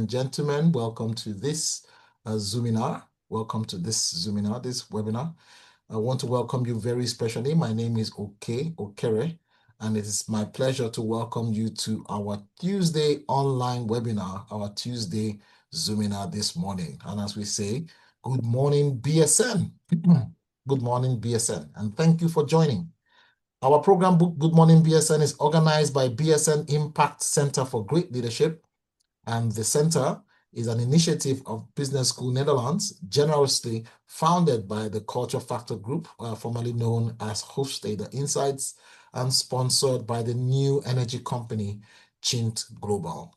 and gentlemen, welcome to this Zoominar. Welcome to this Zoominar, this webinar. I want to welcome you very specially. My name is Okey Okere, and it is my pleasure to welcome you to our Tuesday online webinar, our Tuesday Zoominar this morning. And as we say, good morning BSN. Good morning BSN, and thank you for joining. Our program book, Good Morning BSN, is organized by BSN Impact Center for Great Leadership, and the center is an initiative of Business School Netherlands, generously founded by the Culture Factor Group, formerly known as Hofstede Insights, and sponsored by the new energy company, Chint Global.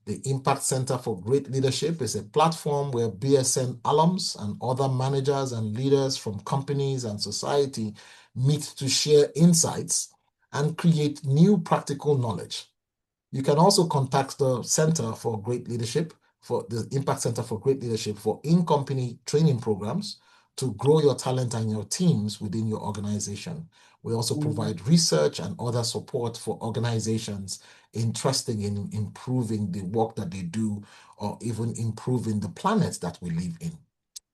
The Impact Center for Great Leadership is a platform where BSN alums and other managers and leaders from companies and society meet to share insights and create new practical knowledge. You can also contact the Center for Great Leadership, for the Impact Center for Great Leadership, for in-company training programs to grow your talent and your teams within your organization. We also provide research and other support for organizations interested in improving the work that they do, or even improving the planet that we live in.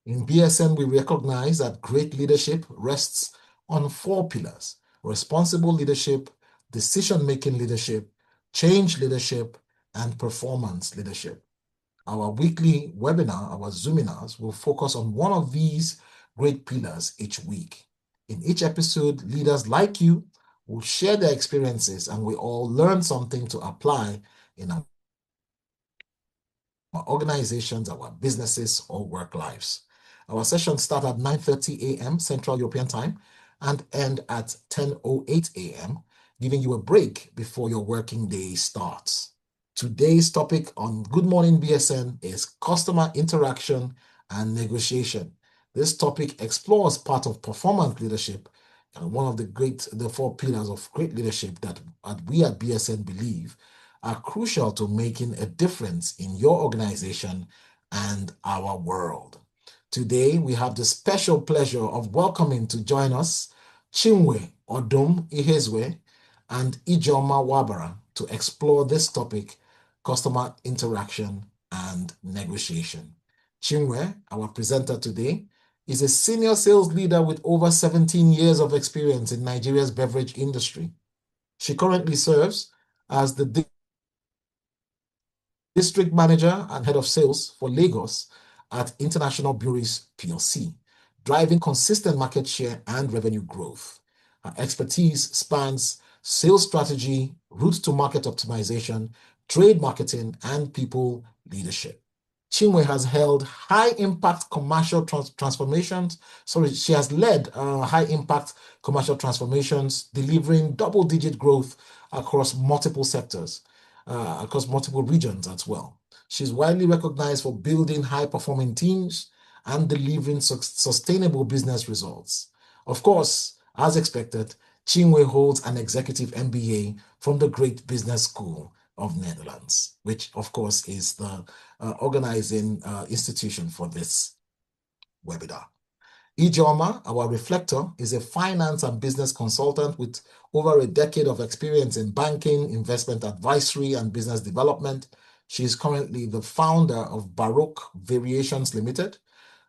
In BSN, we recognize that great leadership rests on 4 pillars: responsible leadership, decision-making leadership, change leadership, and performance leadership. Our weekly webinar, our Zoominars, will focus on one of these great pillars each week. In each episode, leaders like you will share their experiences, and we all learn something to apply in our organizations, our businesses, or work lives. Our sessions start at 9:30 a.m. Central European Time and end at 10:08 a.m., giving you a break before your working day starts. Today's topic on Good Morning BSN is customer interaction and negotiation. This topic explores part of performance leadership, and one of the 4 pillars of great leadership that we at BSN believe are crucial to making a difference in your organization and our world. Today, we have the special pleasure of welcoming to join us Chinwe Ihezue and Ijeoma Wabara to explore this topic, customer interaction and negotiation. Chinwe, our presenter today, is a senior sales leader with over 17 years of experience in Nigeria's beverage industry. She currently serves as the district manager and head of sales for Lagos at International Breweries PLC, driving consistent market share and revenue growth. Her expertise spans sales strategy, route to market optimization, trade marketing, and people leadership. Chinwe has held high-impact commercial transformations. She has led high-impact commercial transformations, delivering double-digit growth across multiple sectors, across multiple regions as well. She's widely recognized for building high-performing teams and delivering sustainable business results. Of course, as expected, Chinwe holds an executive MBA from the Great Business School of Netherlands, which of course is the organizing institution for this webinar. Ijeoma, our reflector, is a finance and business consultant with over a decade of experience in banking, investment advisory, and business development. She is currently the founder of Baroque Variations Limited,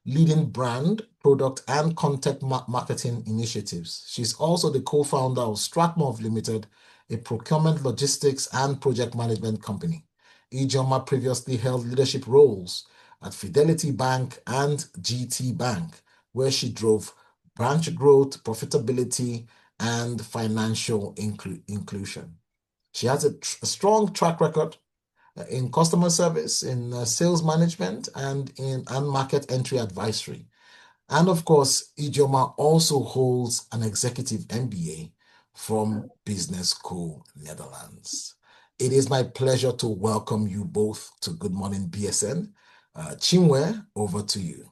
leading brand, product, and content marketing initiatives. She's also the co-founder of Stratmov Limited, a procurement, logistics, and project management company. Ijeoma previously held leadership roles at Fidelity Bank and GT Bank, where she drove branch growth, profitability, and financial inclusion. She has a strong track record in customer service, in sales management, and in market entry advisory. And of course, Ijeoma also holds an executive MBA from Business School Netherlands. It is my pleasure to welcome you both to Good Morning BSN. Chinwe, over to you.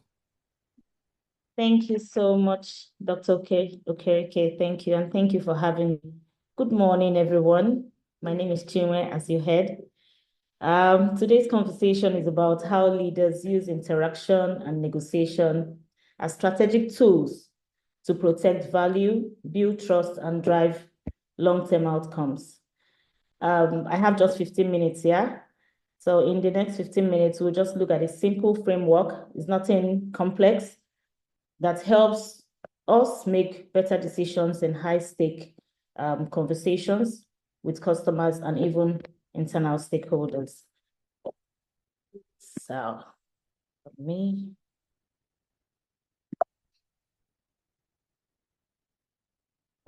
Thank you so much, Dr. Okereke. Thank you, and thank you for having me. Good morning, everyone. My name is Chinwe, as you heard. Today's conversation is about how leaders use interaction and negotiation as strategic tools to protect value, build trust, and drive long-term outcomes. I have just 15 minutes here So in the next 15 minutes, we'll just look at a simple framework. It's nothing complex that helps us make better decisions in high-stake conversations with customers and even internal stakeholders. So, for me,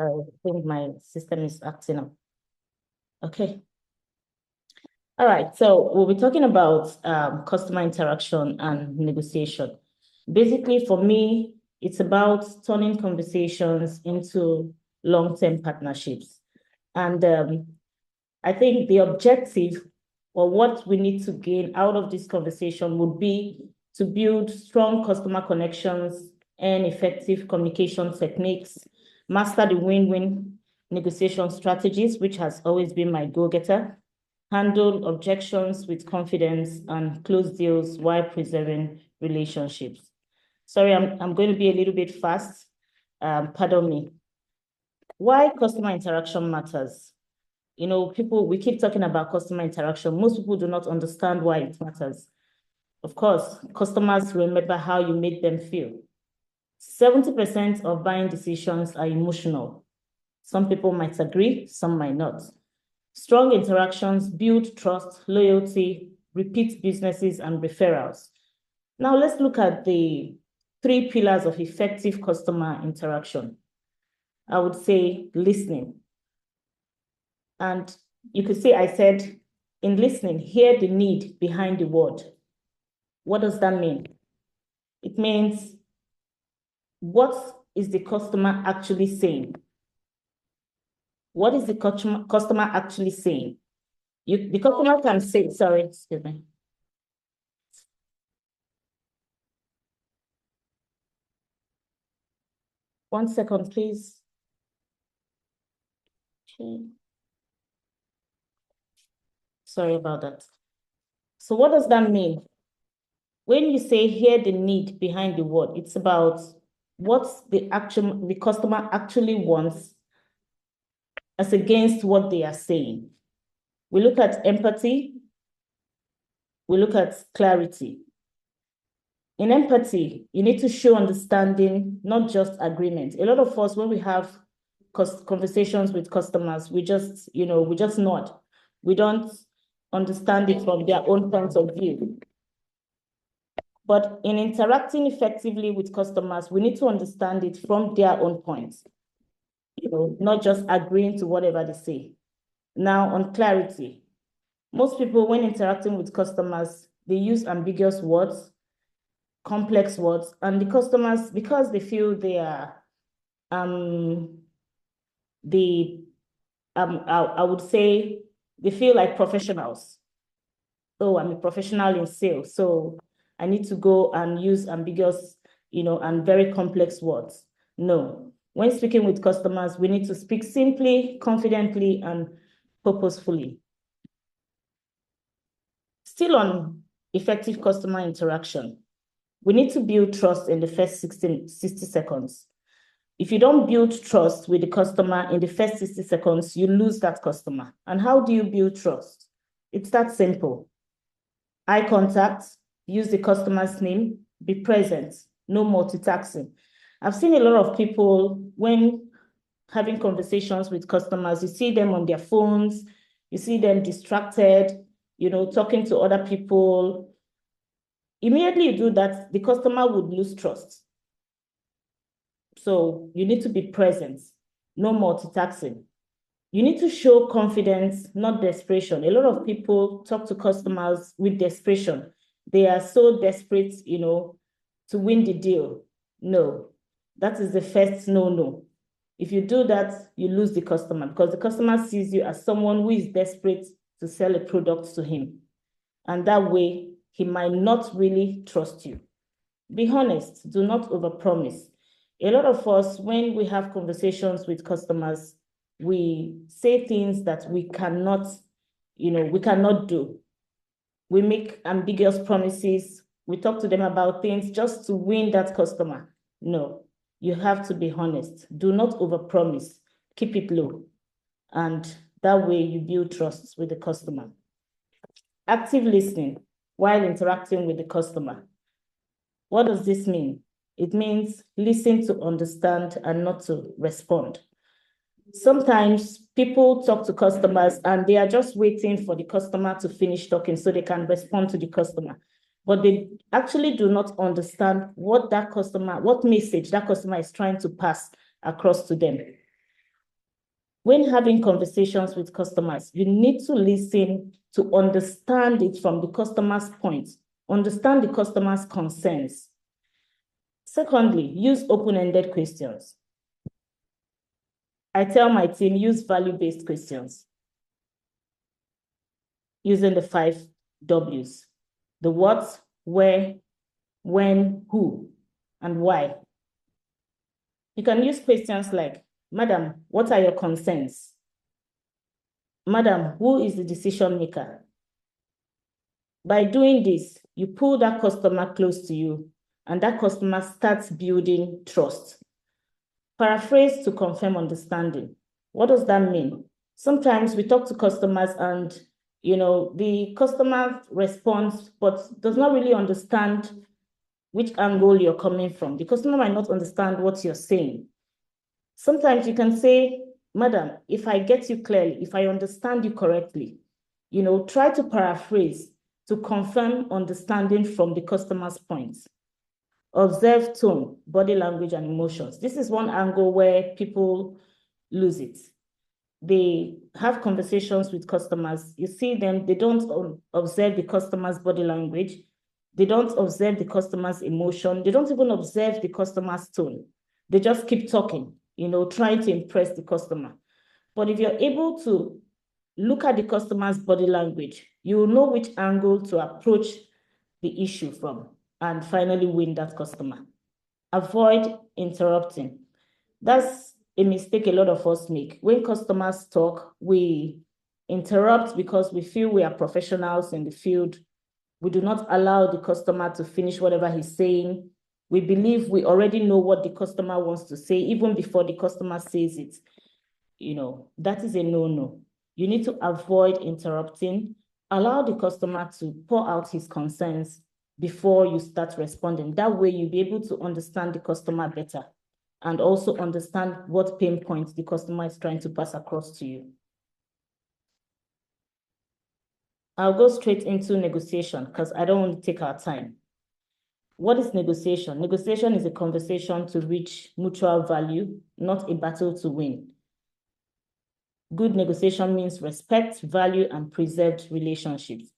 I think my system is acting up. Okay. All right, so we'll be talking about customer interaction and negotiation. Basically, for me, it's about turning conversations into long-term partnerships. And I think the objective or what we need to gain out of this conversation would be to build strong customer connections and effective communication techniques, master the win-win negotiation strategies, which has always been my go-getter, handle objections with confidence, and close deals while preserving relationships. Sorry, I'm going to be a little bit fast. Pardon me. Why customer interaction matters? You know, we keep talking about customer interaction. Most people do not understand why it matters. Of course, customers remember how you made them feel. 70% of buying decisions are emotional. Some people might agree, some might not. Strong interactions build trust, loyalty, repeat businesses, and referrals. Now let's look at the 3 pillars of effective customer interaction. I would say listening. And you could say I said, in listening, hear the need behind the word. What does that mean? It means, what is the customer actually saying? What is the customer actually saying? The customer can say, sorry, excuse me. One second, please. Okay. Sorry about that. So what does that mean? When you say hear the need behind the word, it's about what the customer actually wants as against what they are saying. We look at empathy, we look at clarity. In empathy, you need to show understanding, not just agreement. A lot of us, when we have conversations with customers, we just nod. We don't understand it from their own point of view. But in interacting effectively with customers, we need to understand it from their own points, not just agreeing to whatever they say. Now, on clarity, most people, when interacting with customers, they use ambiguous words, complex words, and the customers, because they feel they are, I would say, they feel like professionals. Oh, I'm a professional in sales, so I need to go and use ambiguous, and very complex words. No. When speaking with customers, we need to speak simply, confidently, and purposefully. Still on effective customer interaction, we need to build trust in the first 60 seconds. If you don't build trust with the customer in the first 60 seconds, you lose that customer. And how do you build trust? It's that simple. Eye contact, use the customer's name, be present, no multitasking. I've seen a lot of people, when having conversations with customers, you see them on their phones, you see them distracted, talking to other people. Immediately you do that, the customer would lose trust. So you need to be present, no multitasking. You need to show confidence, not desperation. A lot of people talk to customers with desperation. They are so desperate, to win the deal. No, that is the first no. If you do that, you lose the customer, because the customer sees you as someone who is desperate to sell a product to him. And that way, he might not really trust you. Be honest, do not overpromise. A lot of us, when we have conversations with customers, we say things that we cannot do. We make ambiguous promises. We talk to them about things just to win that customer. No, you have to be honest. Do not overpromise. Keep it low. And that way you build trust with the customer. Active listening while interacting with the customer. What does this mean? It means listen to understand and not to respond. Sometimes people talk to customers and they are just waiting for the customer to finish talking so they can respond to the customer. But they actually do not understand what message that customer is trying to pass across to them. When having conversations with customers, you need to listen to understand it from the customer's point, understand the customer's concerns. Secondly, use open-ended questions. I tell my team, use value-based questions using the 5 W's: the what, where, when, who, and why. You can use questions like, Madam, what are your concerns? Madam, who is the decision maker? By doing this, you pull that customer close to you, and that customer starts building trust. Paraphrase to confirm understanding. What does that mean? Sometimes we talk to customers and the customer responds, but does not really understand which angle you're coming from. The customer might not understand what you're saying. Sometimes you can say, Madam, if I get you clearly, if I understand you correctly, try to paraphrase to confirm understanding from the customer's points. Observe tone, body language, and emotions. This is one angle where people lose it. They have conversations with customers. You see them, they don't observe the customer's body language. They don't observe the customer's emotion. They don't even observe the customer's tone. They just keep talking, trying to impress the customer. But if you're able to look at the customer's body language, you will know which angle to approach the issue from and finally win that customer. Avoid interrupting. That's a mistake a lot of us make. When customers talk, we interrupt because we feel we are professionals in the field. We do not allow the customer to finish whatever he's saying. We believe we already know what the customer wants to say even before the customer says it. That is a no-no. You need to avoid interrupting. Allow the customer to pour out his concerns before you start responding. That way you'll be able to understand the customer better and also understand what pain points the customer is trying to pass across to you. I'll go straight into negotiation because I don't want to take our time. What is negotiation? Negotiation is a conversation to reach mutual value, not a battle to win. Good negotiation means respect, value, and preserved relationships.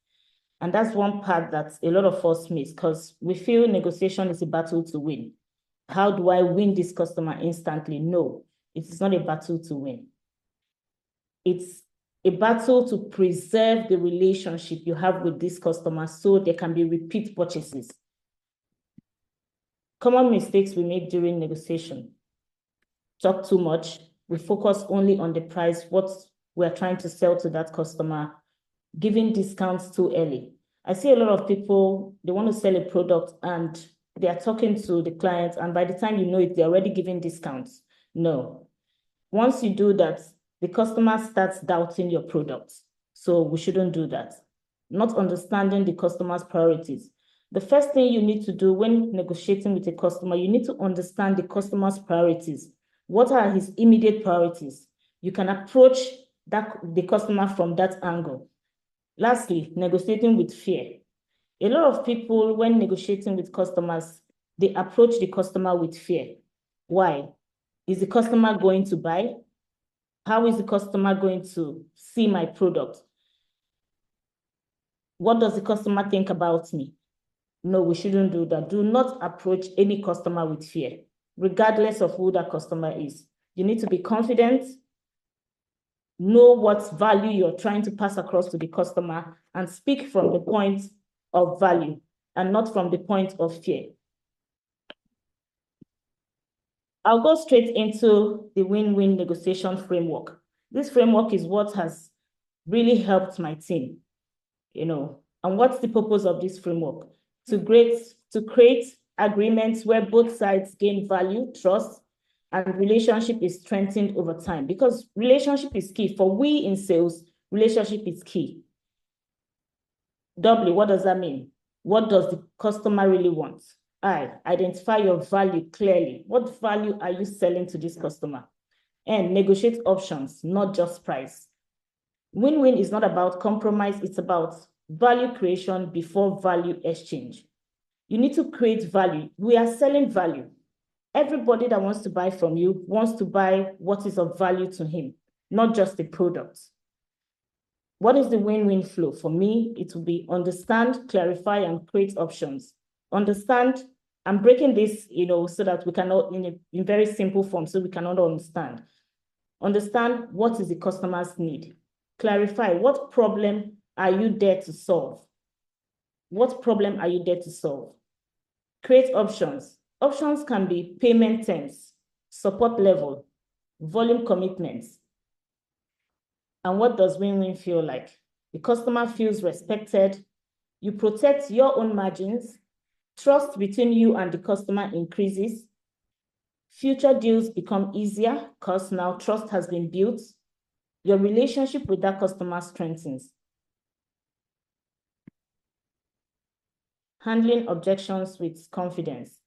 And that's one part that a lot of us miss because we feel negotiation is a battle to win. How do I win this customer instantly? No, it's not a battle to win. It's a battle to preserve the relationship you have with this customer so there can be repeat purchases. Common mistakes we make during negotiation. Talk too much. We focus only on the price, what we're trying to sell to that customer, giving discounts too early. I see a lot of people, they want to sell a product and they are talking to the client, and by the time you know it, they're already giving discounts. No. Once you do that, the customer starts doubting your product. So we shouldn't do that. Not understanding the customer's priorities. The first thing you need to do when negotiating with a customer, you need to understand the customer's priorities. What are his immediate priorities? You can approach the customer from that angle. Lastly, negotiating with fear. A lot of people, when negotiating with customers, they approach the customer with fear. Why? Is the customer going to buy? How is the customer going to see my product? What does the customer think about me? No, we shouldn't do that. Do not approach any customer with fear, regardless of who that customer is. You need to be confident, know what value you're trying to pass across to the customer, and speak from the point of value and not from the point of fear. I'll go straight into the win-win negotiation framework. This framework is what has really helped my team, and what's the purpose of this framework? To create agreements where both sides gain value, trust, and relationship is strengthened over time, because relationship is key. For we in sales, relationship is key. W, what does that mean? What does the customer really want? I, identify your value clearly. What value are you selling to this customer? And negotiate options, not just price. Win-win is not about compromise, it's about value creation before value exchange. You need to create value. We are selling value. Everybody that wants to buy from you wants to buy what is of value to him, not just the product. What is the win-win flow? For me, it will be understand, clarify, and create options. Understand, I'm breaking this, so that we can all, in very simple form, so we can all understand. Understand what is the customer's need. Clarify, what problem are you there to solve? What problem are you there to solve? Create options. Options can be payment terms, support level, volume commitments. And what does win-win feel like? The customer feels respected. You protect your own margins. Trust between you and the customer increases. Future deals become easier because now trust has been built. Your relationship with that customer strengthens. Handling objections with confidence.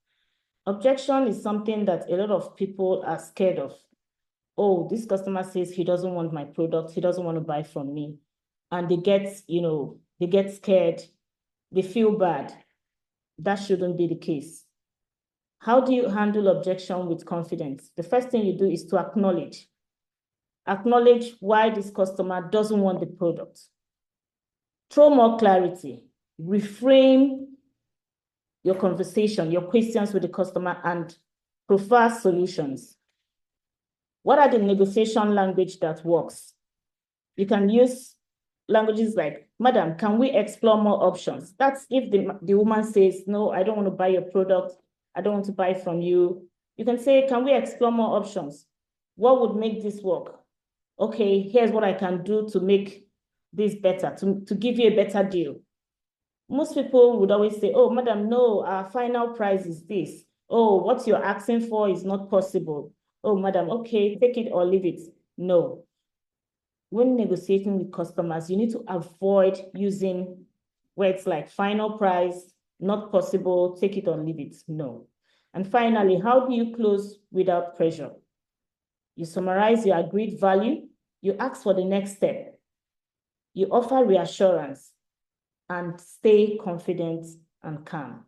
Objection is something that a lot of people are scared of. Oh, this customer says he doesn't want my product, he doesn't want to buy from me. And they get scared, they feel bad. That shouldn't be the case. How do you handle objection with confidence? The first thing you do is to acknowledge. Acknowledge why this customer doesn't want the product. Throw more clarity. Reframe your conversation, your questions with the customer, and prefer solutions. What are the negotiation language that works? You can use languages like, madam, can we explore more options? That's if the woman says, no, I don't want to buy your product. I don't want to buy from you. You can say, can we explore more options? What would make this work? Okay, here's what I can do to make this better, to give you a better deal. Most people would always say, oh, madam, no, our final price is this. Oh, what you're asking for is not possible. Oh, madam, okay, take it or leave it. No. When negotiating with customers, you need to avoid using words like final price, not possible, take it or leave it. No. And finally, how do you close without pressure? You summarize your agreed value, you ask for the next step, you offer reassurance, and stay confident and calm.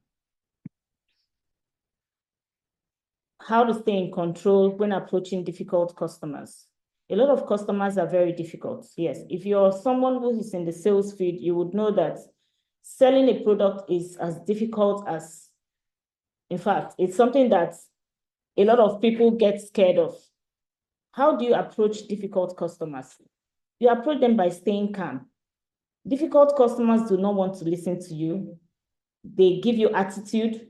How to stay in control when approaching difficult customers. A lot of customers are very difficult. Yes, if you're someone who is in the sales field, you would know that selling a product is as difficult as, in fact, it's something that a lot of people get scared of. How do you approach difficult customers? You approach them by staying calm. Difficult customers do not want to listen to you. They give you attitude.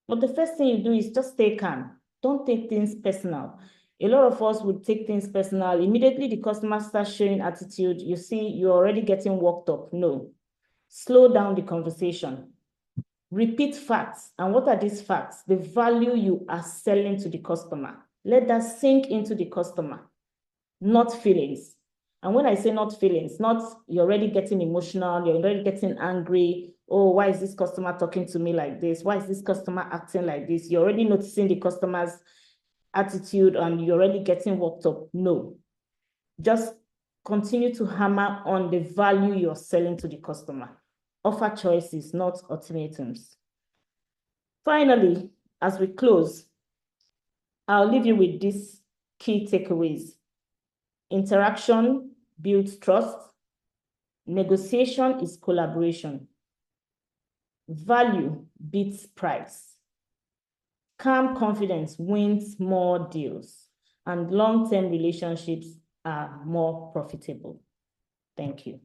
But the first thing you do is just stay calm. Don't take things personal. A lot of us would take things personal. Immediately the customer starts showing attitude, you see you're already getting worked up. No. Slow down the conversation. Repeat facts. And what are these facts? The value you are selling to the customer. Let that sink into the customer, not feelings. And when I say not feelings, not you're already getting emotional, you're already getting angry. Oh, why is this customer talking to me like this? Why is this customer acting like this? You're already noticing the customer's attitude and you're already getting worked up. No. Just continue to hammer on the value you're selling to the customer. Offer choices, not ultimatums. Finally, as we close, I'll leave you with these key takeaways. Interaction builds trust. Negotiation is collaboration. Value beats price. Calm confidence wins more deals. And long-term relationships are more profitable. Thank you.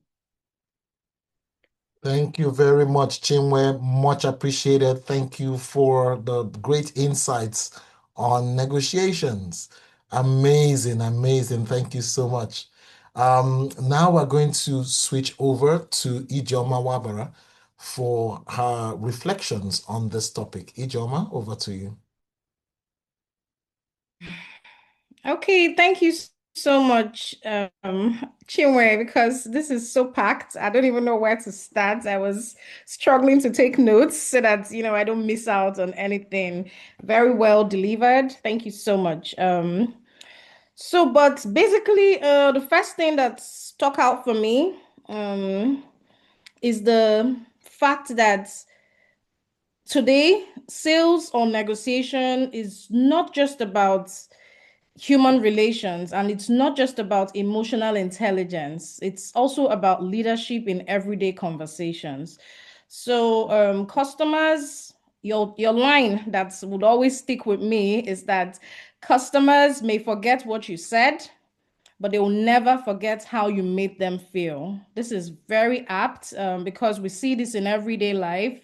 Thank you very much, Chinwe. Much appreciated. Thank you for the great insights on negotiations. Amazing, amazing. Thank you so much. Now we're going to switch over to Ijeoma Wabara for her reflections on this topic. Ijeoma, over to you. Okay, thank you so much, Chinwe, because this is so packed. I don't even know where to start. I was struggling to take notes so that, I don't miss out on anything. Very well delivered. Thank you so much. But basically, the first thing that stuck out for me, is the fact that today, sales or negotiation is not just about human relations, and it's not just about emotional intelligence. It's also about leadership in everyday conversations. So, customers, your line that would always stick with me is that customers may forget what you said, but they will never forget how you made them feel. This is very apt, because we see this in everyday life.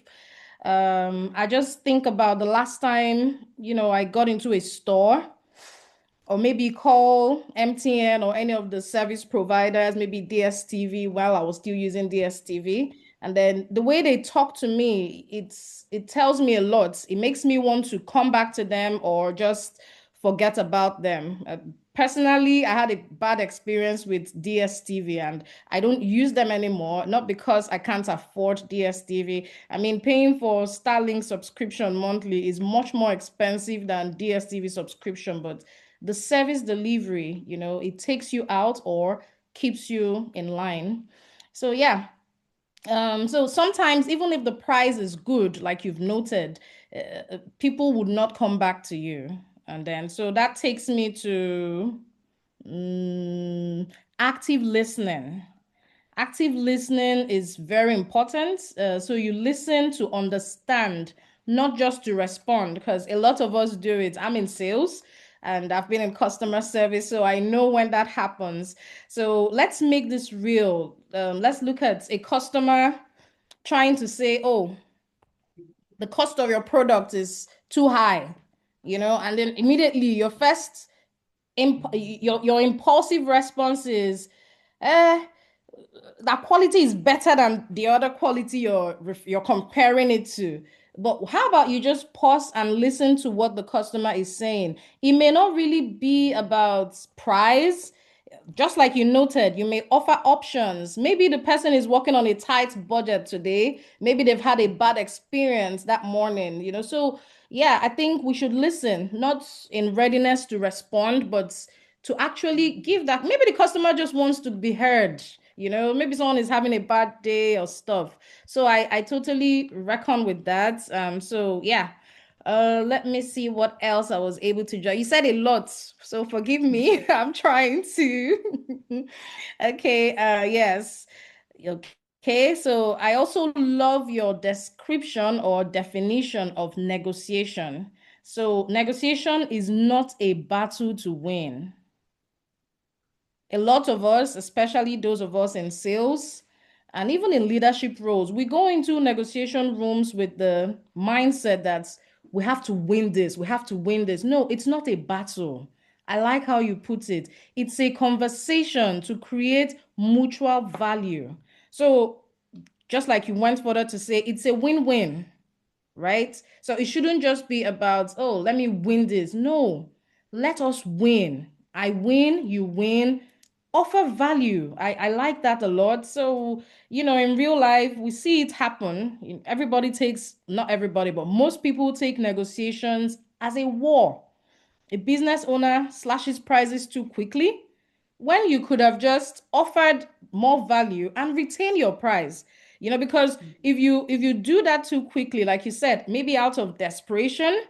I just think about the last time, I got into a store, or maybe call MTN or any of the service providers, maybe DSTV while I was still using DSTV. And then the way they talk to me, it tells me a lot. It makes me want to come back to them or just forget about them. Personally, I had a bad experience with DSTV and I don't use them anymore, not because I can't afford DSTV. I mean, paying for Starlink subscription monthly is much more expensive than DSTV subscription, but the service delivery, it takes you out or keeps you in line. So yeah. So sometimes even if the price is good, like you've noted, people would not come back to you. And then so that takes me to mm, active listening. Active listening is very important. So you listen to understand, not just to respond, because a lot of us do it. I'm in sales and I've been in customer service, so I know when that happens. So let's make this real. Let's look at a customer trying to say, oh, the cost of your product is too high, and then immediately your impulsive response is, eh, that quality is better than the other quality you're comparing it to. But how about you just pause and listen to what the customer is saying? It may not really be about price. Just like you noted, you may offer options. Maybe the person is working on a tight budget today. Maybe they've had a bad experience that morning, So, yeah, I think we should listen, not in readiness to respond, but to actually give that. Maybe the customer just wants to be heard, Maybe someone is having a bad day or stuff. So, I totally reckon with that. So, yeah. Let me see what else I was able to join. You said a lot, so forgive me. I'm trying to. Okay, yes. Okay, so I also love your description or definition of negotiation. So, negotiation is not a battle to win. A lot of us, especially those of us in sales and even in leadership roles, we go into negotiation rooms with the mindset that we have to win this, we have to win this. No, it's not a battle. I like how you put it. It's a conversation to create mutual value. So, just like you went further to say, it's a win win, right? So it shouldn't just be about, oh, let me win this. No, let us win. I win, you win. Offer value. I like that a lot. So, in real life, we see it happen. Everybody takes, not everybody, but most people take negotiations as a war. A business owner slashes prices too quickly when you could have just offered more value and retain your price. Because if you do that too quickly, like you said, maybe out of desperation,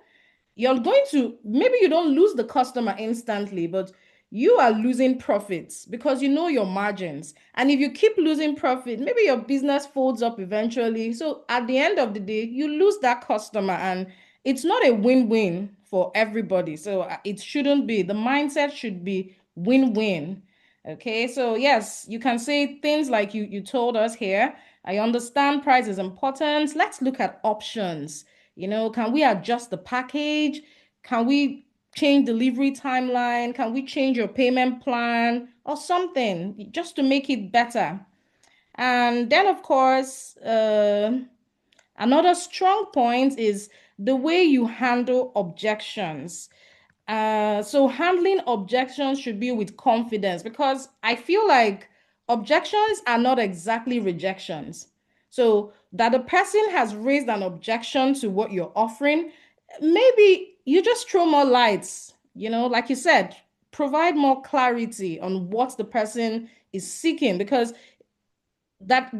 you're going to, maybe you don't lose the customer instantly, but you are losing profits because you know your margins. And if you keep losing profit, maybe your business folds up eventually. So at the end of the day, you lose that customer and it's not a win-win for everybody. So it shouldn't be. The mindset should be win-win. Okay, so yes, you can say things like you told us here. I understand price is important. Let's look at options. Can we adjust the package? Can we change delivery timeline? Can we change your payment plan or something just to make it better? And then, of course, another strong point is the way you handle objections. So handling objections should be with confidence because I feel like objections are not exactly rejections. So that the person has raised an objection to what you're offering, maybe you just throw more lights, like you said, provide more clarity on what the person is seeking because that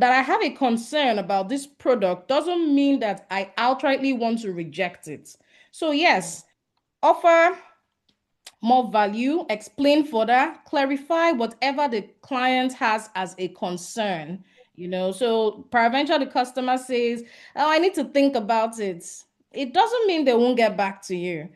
I have a concern about this product doesn't mean that I outrightly want to reject it. So yes, offer more value, explain further, clarify whatever the client has as a concern. So peradventure the customer says, "Oh, I need to think about it." It doesn't mean they won't get back to you,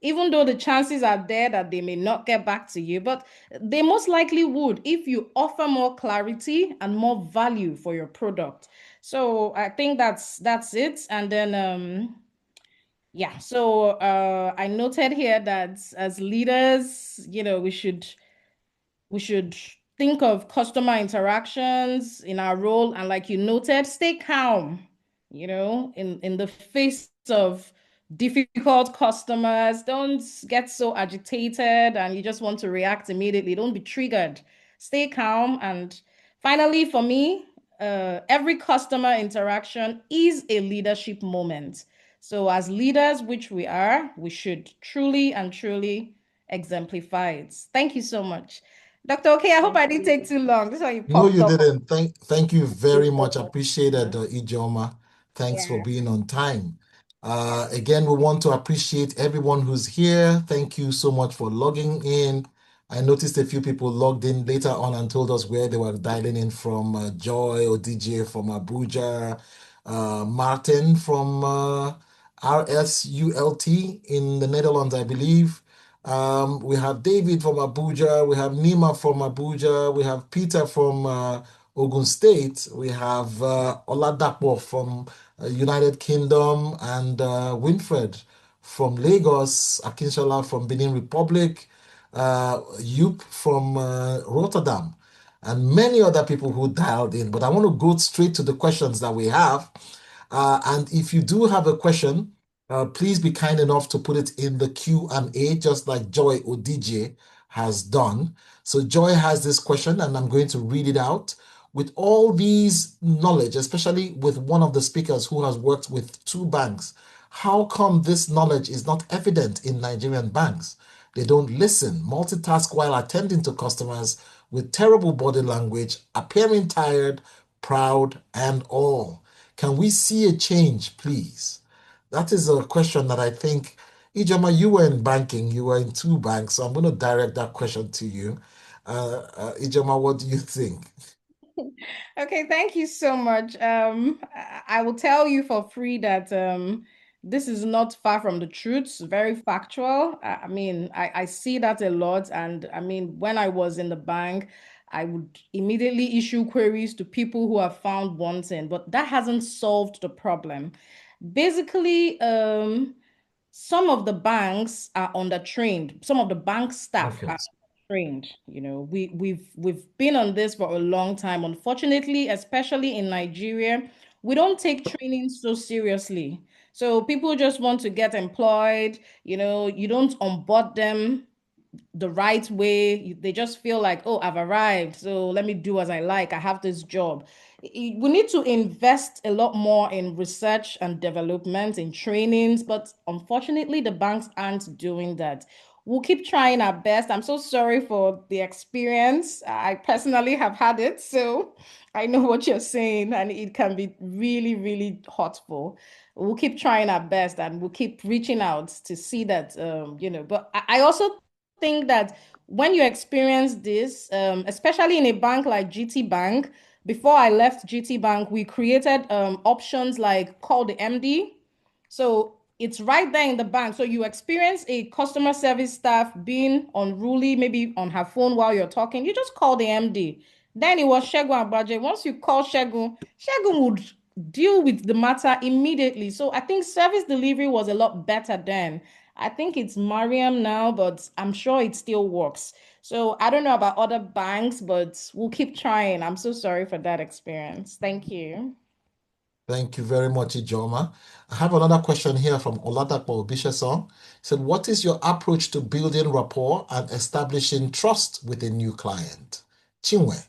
even though the chances are there that they may not get back to you, but they most likely would if you offer more clarity and more value for your product. So I think that's it. And then yeah, so I noted here that as leaders, we should think of customer interactions in our role, and like you noted, stay calm, in the face of difficult customers. Don't get so agitated and you just want to react immediately. Don't be triggered. Stay calm. And finally, for me, every customer interaction is a leadership moment. So as leaders, which we are, we should truly and truly exemplify it. Thank you so much. Dr. Okay, I hope I didn't take too long. This one you No, popped you up. didn't. Thank you very much. Appreciated, Ijoma. Thanks for Yeah. being on time. Again, we want to appreciate everyone who's here. Thank you so much for logging in. I noticed a few people logged in later on and told us where they were dialing in from. Joy or DJ from Abuja, Martin from RSULT in the Netherlands, I believe. We have David from Abuja, we have Nima from Abuja, we have Peter from Ogun State, we have Oladapo from United Kingdom, and Winfred from Lagos, Akinshola from Benin Republic, Yup from Rotterdam, and many other people who dialed in. But I want to go straight to the questions that we have. And if you do have a question, please be kind enough to put it in the Q&A, just like Joy Odije has done. So Joy has this question, and I'm going to read it out. With all these knowledge, especially with one of the speakers who has worked with two banks, how come this knowledge is not evident in Nigerian banks? They don't listen, multitask while attending to customers with terrible body language, appearing tired, proud, and all. Can we see a change, please? That is a question that I think, Ijoma, you were in banking, you were in two banks, so I'm going to direct that question to you. Ijoma, what do you think? Okay, thank you so much. I will tell you for free that this is not far from the truth, it's very factual. I mean, I see that a lot. And I mean, when I was in the bank, I would immediately issue queries to people who are found wanting, but that hasn't solved the problem. Basically, some of the banks are undertrained. Some of the bank staff Okay. are trained. We've been on this for a long time. Unfortunately, especially in Nigeria, we don't take training so seriously. So people just want to get employed. You don't onboard them the right way. They just feel like, oh, I've arrived, so let me do as I like. I have this job. We need to invest a lot more in research and development, in trainings, but unfortunately, the banks aren't doing that. We'll keep trying our best. I'm so sorry for the experience. I personally have had it, so I know what you're saying, and it can be really, really hurtful. We'll keep trying our best and we'll keep reaching out to see that, but I also think that when you experience this, especially in a bank like GT Bank, before I left GT Bank, we created options like call the MD. So it's right there in the bank. So you experience a customer service staff being unruly, maybe on her phone while you're talking, you just call the MD. Then it was Shegun Abaje. Once you call Shegun, Shegun would deal with the matter immediately. So I think service delivery was a lot better then. I think it's Mariam now, but I'm sure it still works. So I don't know about other banks, but we'll keep trying. I'm so sorry for that experience. Thank you. Thank you very much, Ijoma. I have another question here from Oladapo Bisheson. He said, what is your approach to building rapport and establishing trust with a new client? Chinwe.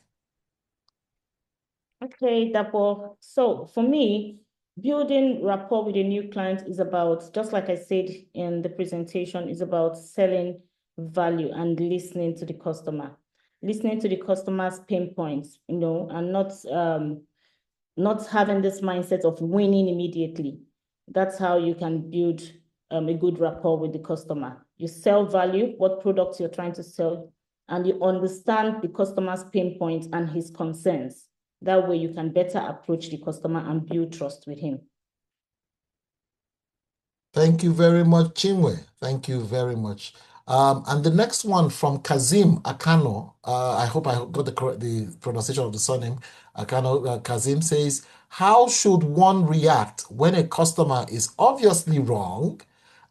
Okay, Dapo. So for me, building rapport with a new client is about, just like I said in the presentation, is about selling value and listening to the customer, listening to the customer's pain points, and not having this mindset of winning immediately. That's how you can build a good rapport with the customer. You sell value, what products you're trying to sell, and you understand the customer's pain points and his concerns. That way you can better approach the customer and build trust with him. Thank you very much, Chinwe. Thank you very much. And the next one from Kazim Akano. I hope I got the pronunciation of the surname. Akano. Kazim says, how should one react when a customer is obviously wrong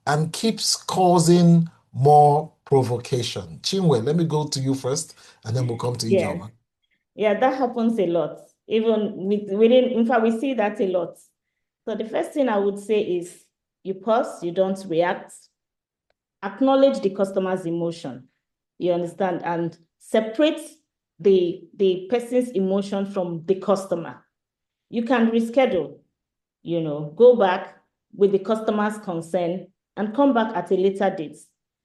and keeps causing more provocation? Chinwe, let me go to you first, and then we'll come to Yeah. Ijoma. Yeah, that happens a lot. Even within, in fact, we see that a lot. So the first thing I would say is you pause, you don't react, acknowledge the customer's emotion. You understand? And separate the person's emotion from the customer. You can reschedule, go back with the customer's consent and come back at a later date.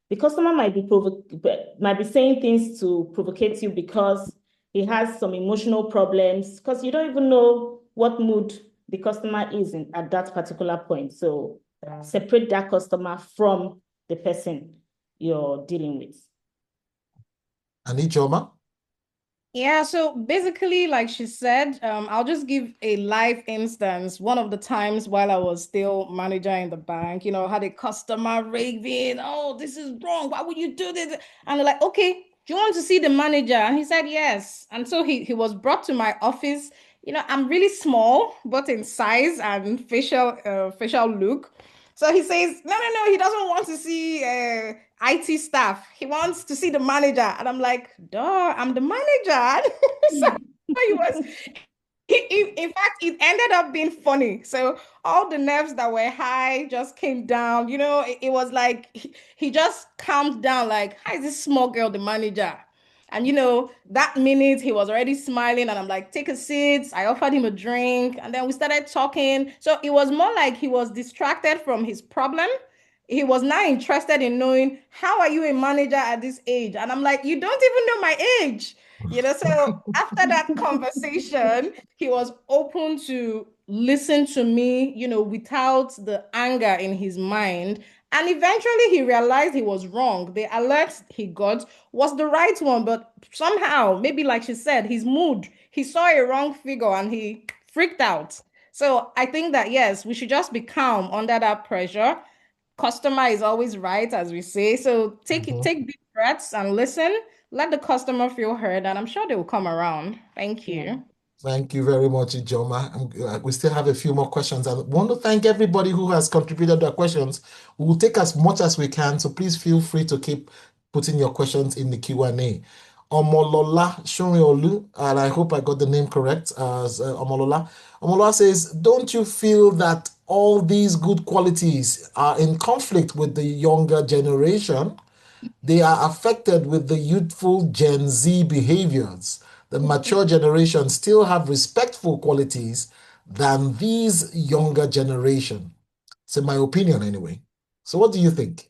The customer might be saying things to provocate you because he has some emotional problems, because you don't even know what mood the customer is in at that particular point. So separate that customer from the person you're dealing with. And Ijoma? Yeah, so basically, like she said, I'll just give a live instance. One of the times while I was still manager in the bank, had a customer raving, oh, this is wrong. Why would you do this? And they're like, okay, do you want to see the manager? And he said, yes. And so he was brought to my office. I'm really small, both in size and facial look. So he says, no, no, no, he doesn't want to see IT staff. He wants to see the manager. And I'm like, duh, I'm the manager. So he was, in fact, it ended up being funny. So all the nerves that were high just came down. It was like he just calmed down, like, how is this small girl the manager? And that minute he was already smiling, and I'm like, take a seat. I offered him a drink, and then we started talking. So it was more like he was distracted from his problem. He was now interested in knowing, how are you a manager at this age? And I'm like, you don't even know my age. So after that conversation, he was open to listen to me, without the anger in his mind. And eventually he realized he was wrong. The alert he got was the right one, but somehow, maybe like she said, his mood, he saw a wrong figure and he freaked out. So I think that yes, we should just be calm under that pressure. Customer is always right, as we say. So take deep breaths and listen. Let the customer feel heard, and I'm sure they will come around. Thank Yeah. you. Thank you very much, Ijoma. We still have a few more questions. I want to thank everybody who has contributed their questions. We will take as much as we can, so please feel free to keep putting your questions in the Q&A. Omolola Shunriolu, and I hope I got the name correct, as Omolola. Omolola says, don't you feel that all these good qualities are in conflict with the younger generation? They are affected with the youthful Gen Z behaviors. The mature generation still have respectful qualities than these younger generation. It's in my opinion anyway. So what do you think?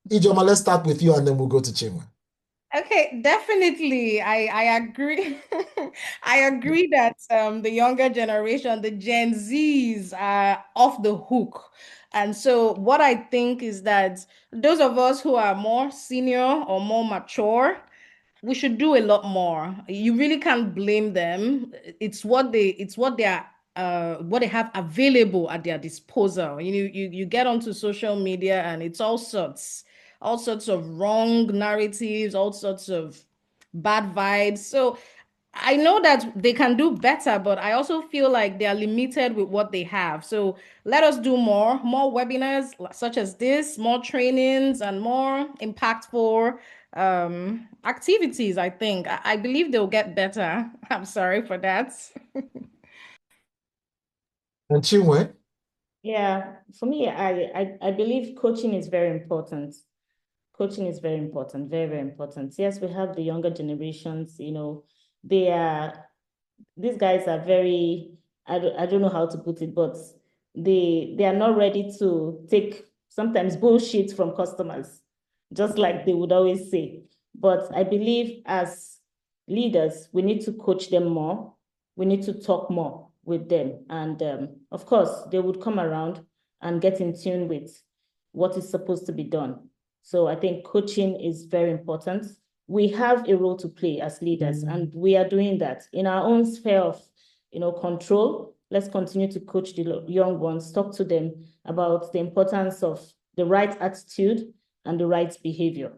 Ijoma, let's start with you and then we'll go to Chinwe. Okay, definitely. I agree. I agree that the younger generation, the Gen Zs, are off the hook. And so what I think is that those of us who are more senior or more mature, we should do a lot more. You really can't blame them. It's what they have available at their disposal. You get onto social media and it's all sorts of wrong narratives, all sorts of bad vibes. So I know that they can do better, but I also feel like they are limited with what they have. So let us do more webinars such as this, more trainings, and more impactful activities. I think I believe they'll get better. I'm sorry for that. And Chinwe? Yeah, for me, I believe coaching is very important. Coaching is very important, very, very important. Yes, we have the younger generations, they are, these guys are very, I don't know how to put it, but they are not ready to take sometimes bullshit from customers, just like they would always say. But I believe as leaders, we need to coach them more. We need to talk more with them. And of course, they would come around and get in tune with what is supposed to be done. So I think coaching is very important. We have a role to play as leaders, and we are doing that in our own sphere of, control. Let's continue to coach the young ones, talk to them about the importance of the right attitude and the right behavior.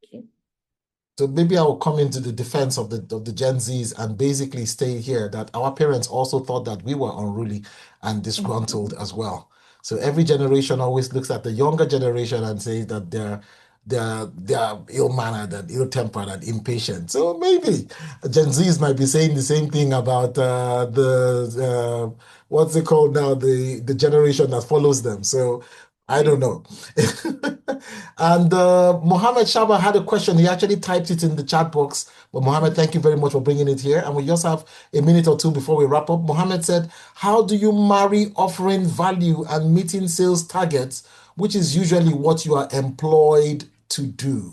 Okay. So maybe I will come into the defense of the Gen Zs and basically stay here that our parents also thought that we were unruly and disgruntled as well. So every generation always looks at the younger generation and says that they're ill-mannered and ill-tempered and impatient. So maybe Gen Zs might be saying the same thing about the what's it called now, the generation that follows them. So I don't know. And Mohammed Shaba had a question. He actually typed it in the chat box. But Mohammed, thank you very much for bringing it here. And we just have a minute or two before we wrap up. Mohammed said, how do you marry offering value and meeting sales targets, which is usually what you are employed to do?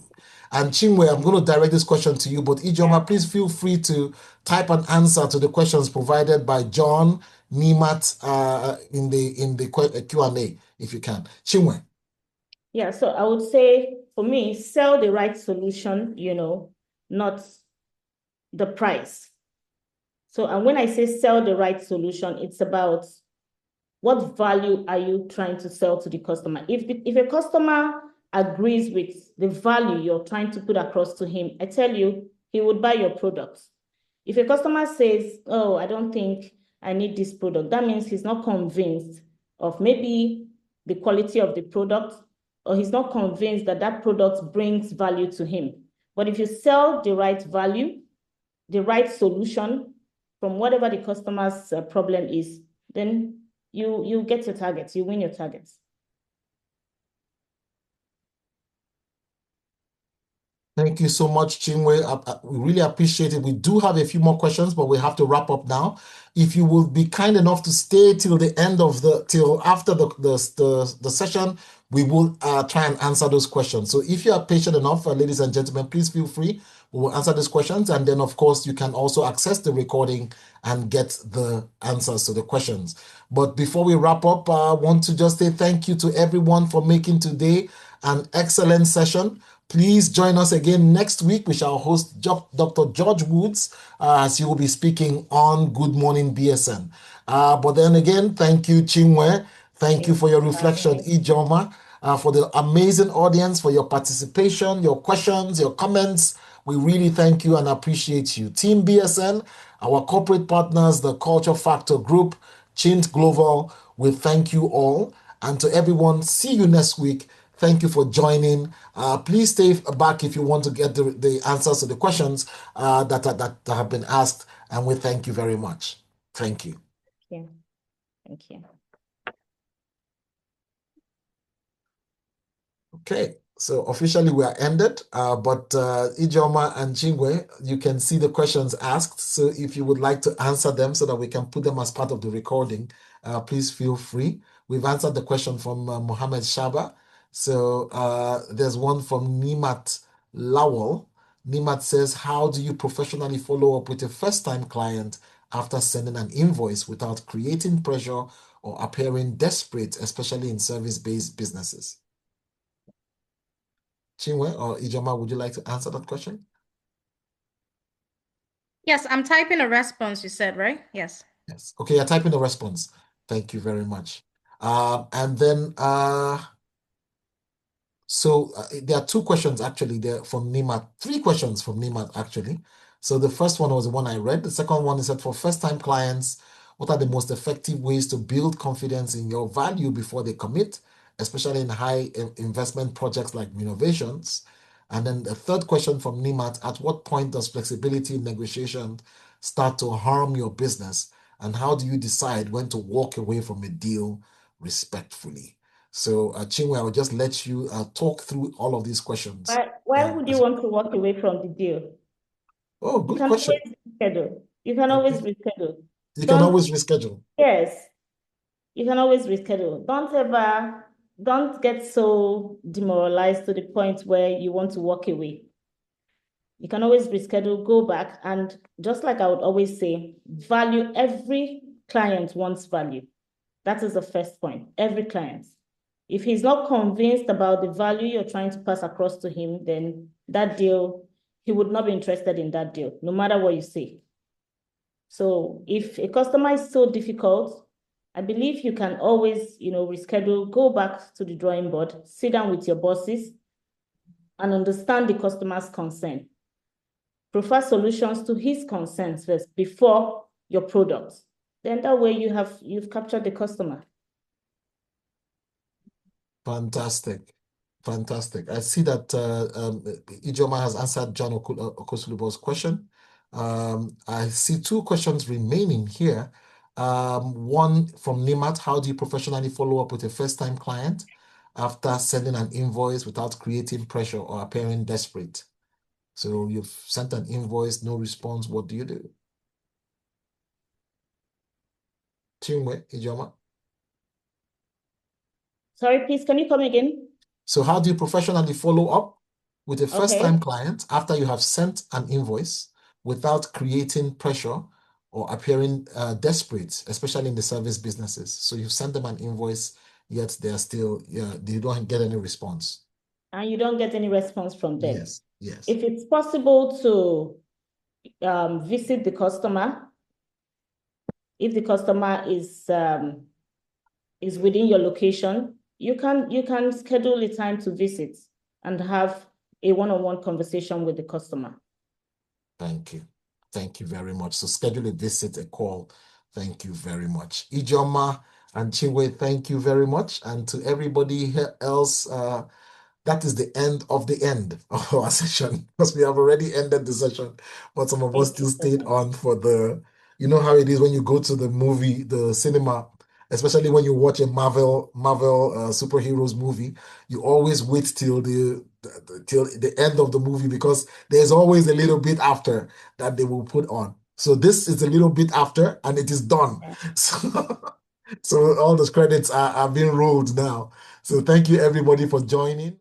And Chinwe, I'm going to direct this question to you, but Ijoma, please feel free to type an answer to the questions provided by John Nimat in the Q&A, if you can. Chinwe. Yeah, so I would say for me, sell the right solution, not the price. So, and when I say sell the right solution, it's about what value are you trying to sell to the customer? If a customer agrees with the value you're trying to put across to him, I tell you, he would buy your product. If a customer says, oh, I don't think I need this product, that means he's not convinced of maybe the quality of the product, or he's not convinced that that product brings value to him. But if you sell the right value, the right solution from whatever the customer's problem is, then you get your targets, you win your targets. Thank you so much, Chinwe. We really appreciate it. We do have a few more questions, but we have to wrap up now. If you will be kind enough to stay till the end of till after the session, we will try and answer those questions. So if you are patient enough, ladies and gentlemen, please feel free. We will answer these questions. And then, of course, you can also access the recording and get the answers to the questions. But before we wrap up, I want to just say thank you to everyone for making today an excellent session. Please join us again next week. We shall host Dr. George Woods as he will be speaking on Good Morning BSN. But then again, thank you, Chinwe. Thank you for your reflection, Ijoma, for the amazing audience, for your participation, your questions, your comments. We really thank you and appreciate you. Team BSN, our corporate partners, the Culture Factor Group, Chint Global, we thank you all. And to everyone, see you next week. Thank you for joining. Please stay back if you want to get the answers to the questions that have been asked. And we thank you very much. Thank you. Yeah. Thank you. Okay, so officially we are ended, but Ijoma and Chinwe, you can see the questions asked. So if you would like to answer them so that we can put them as part of the recording, please feel free. We've answered the question from Mohammed Shaba. So there's one from Nimat Lawal. Nimat says, how do you professionally follow up with a first-time client after sending an invoice without creating pressure or appearing desperate, especially in service-based businesses? Chinwe or Ijoma, would you like to answer that question? Yes, I'm typing a response, you said, right? Yes. Yes. Okay, you're typing a response. Thank you very much. And then so there are two questions actually there from Nimat, three questions from Nimat actually. So the first one was the one I read. The second one is that for first-time clients, what are the most effective ways to build confidence in your value before they commit, especially in high investment projects like renovations? And then the third question from Nimat, at what point does flexibility in negotiation start to harm your business And how do you decide when to walk away from a deal respectfully? So, Chinwe, I will just let you talk through all of these questions. Why would you want to walk away from the deal? Oh, You good can question. always reschedule. You can always reschedule. You can always reschedule. Yes, you can always reschedule. Don't get so demoralized to the point where you want to walk away. You can always reschedule, go back, and just like I would always say, value. Every client wants value. That is the first point. Every client. If he's not convinced about the value you're trying to pass across to him, then that deal, he would not be interested in that deal, no matter what you say. So if a customer is so difficult, I believe you can always, reschedule, go back to the drawing board, sit down with your bosses, and understand the customer's concern. Prefer solutions to his concerns first before your product. Then that way you've captured the customer. Fantastic. Fantastic. I see that Ijoma has answered John Okosulubo's question. I see two questions remaining here. One from Nimat: how do you professionally follow up with a first-time client after sending an invoice without creating pressure or appearing desperate? So you've sent an invoice, no response. What do you do? Chinwe, Ijoma. Sorry, please, can you come again? So how do you professionally follow up with a first-time client after you have sent an invoice without creating pressure or appearing desperate, especially in the service businesses? So you send them an invoice, yet they're still, they don't get any response. And you don't get any response from them. Yes, yes. If it's possible to visit the customer, if the customer is within your location, you can schedule a time to visit and have a one-on-one conversation with the customer. Thank you. Thank you very much. So schedule a visit, a call. Thank you very much. Ijoma and Chinwe, thank you very much. And to everybody else, that is the end of our session, because we have already ended the session, but some of us still stayed on for you know how it is when you go to the movie, the cinema, especially when you watch a Marvel superheroes movie, you always wait till the end of the movie, because there's always a little bit after that they will put on. So this is a little bit after, and it is done. So all those credits are being rolled now. So thank you everybody for joining.